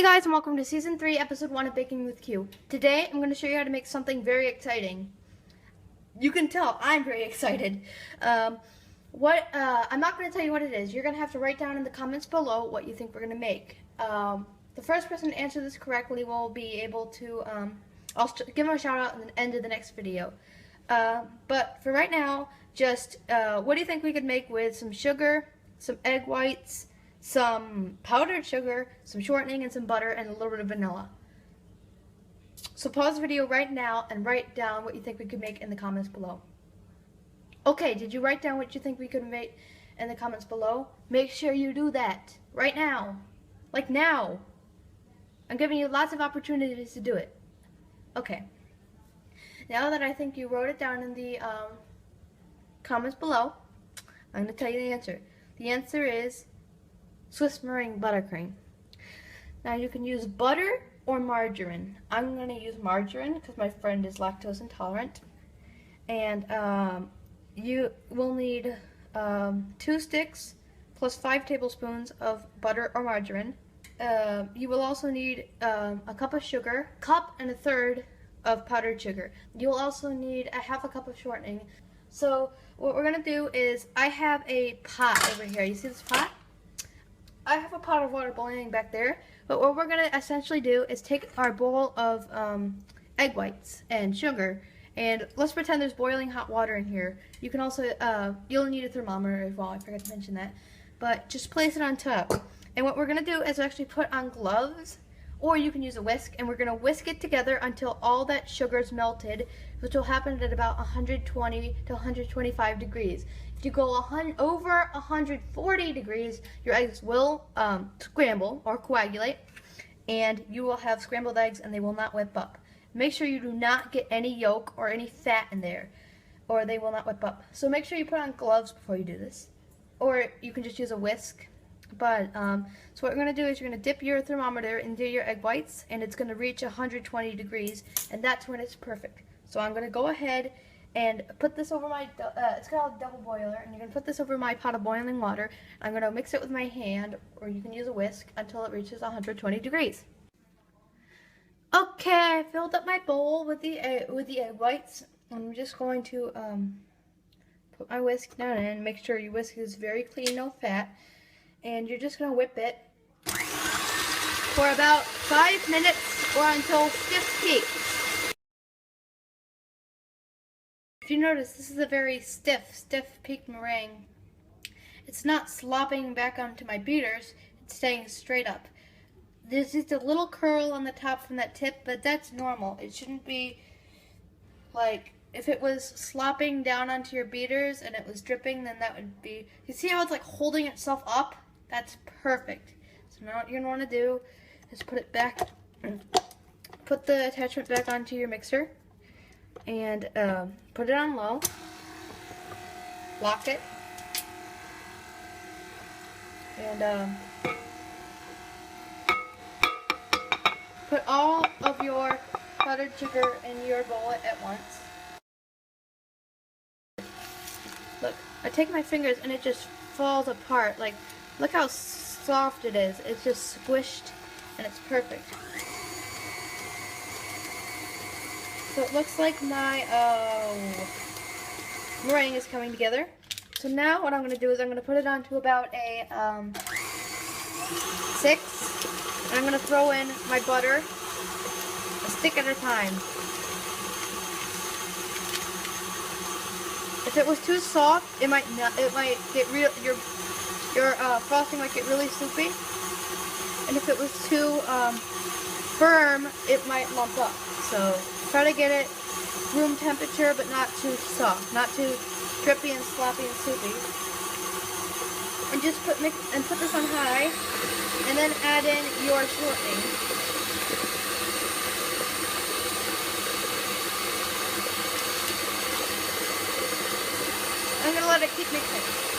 Hey guys, and welcome to Season 3, Episode 1 of Baking with Q. Today, I'm going to show you how to make something very exciting. You can tell I'm very excited. I'm not going to tell you what it is. You're going to have to write down in the comments below what you think we're going to make. The first person to answer this correctly will be able to, I'll give them a shout out at the end of the next video. But for right now, just what do you think we could make with some sugar, some egg whites, some powdered sugar, some shortening, and some butter, and a little bit of vanilla. So pause the video right now and write down what you think we could make in the comments below. Okay, did you write down what you think we could make in the comments below? Make sure you do that right now. Like now. I'm giving you lots of opportunities to do it. Okay. Now that I think you wrote it down in the comments below, I'm going to tell you the answer. The answer is Swiss Merengue Buttercream. Now you can use butter or margarine. I'm going to use margarine because my friend is lactose intolerant. And you will need 2 sticks plus 5 tablespoons of butter or margarine. You will also need a cup of sugar, cup and a third of powdered sugar. You'll also need a half a cup of shortening. So what we're going to do is, I have a pot over here. You see this pot? I have a pot of water boiling back there, but what we're going to essentially do is take our bowl of egg whites and sugar, and let's pretend there's boiling hot water in here. You can also, you'll need a thermometer as well, I forgot to mention that, but just place it on top. And what we're going to do is actually put on gloves, or you can use a whisk, and we're going to whisk it together until all that sugar is melted, which will happen at about 120 to 125 degrees. If you go over 140 degrees, your eggs will scramble or coagulate, and you will have scrambled eggs and they will not whip up. Make sure you do not get any yolk or any fat in there, or they will not whip up. So make sure you put on gloves before you do this, or you can just use a whisk. But so what we're going to do is you're going to dip your thermometer into your egg whites, and it's going to reach 120 degrees, and that's when it's perfect. So I'm going to go ahead and put this over my, it's called a double boiler, and you're going to put this over my pot of boiling water. I'm going to mix it with my hand, or you can use a whisk, until it reaches 120 degrees. Okay, I filled up my bowl with the egg whites. I'm just going to put my whisk down in, make sure your whisk is very clean, no fat, and you're just going to whip it for about 5 minutes or until stiff peaks. If you notice, this is a very stiff peaked meringue. It's not slopping back onto my beaters, it's staying straight up. There's just a little curl on the top from that tip, but that's normal. It shouldn't be like, if it was slopping down onto your beaters and it was dripping, then that would be, you see how it's like holding itself up? That's perfect. So now what you're going to want to do is put it back, put the attachment back onto your mixer, and put it on low, lock it, and put all of your powdered sugar in your bowl at once. Look, I take my fingers and it just falls apart. Like, look how soft it is. It's just squished and it's perfect. So it looks like my meringue is coming together. So now what I'm going to do is I'm going to put it onto about a 6. And I'm going to throw in my butter, a stick at a time. If it was too soft, it might get real. Your frosting might get really soupy. And if it was too firm, it might lump up. So try to get it room temperature, but not too soft, not too drippy and sloppy and soupy. And just put this on high, and then add in your shortening. I'm gonna let it keep mixing.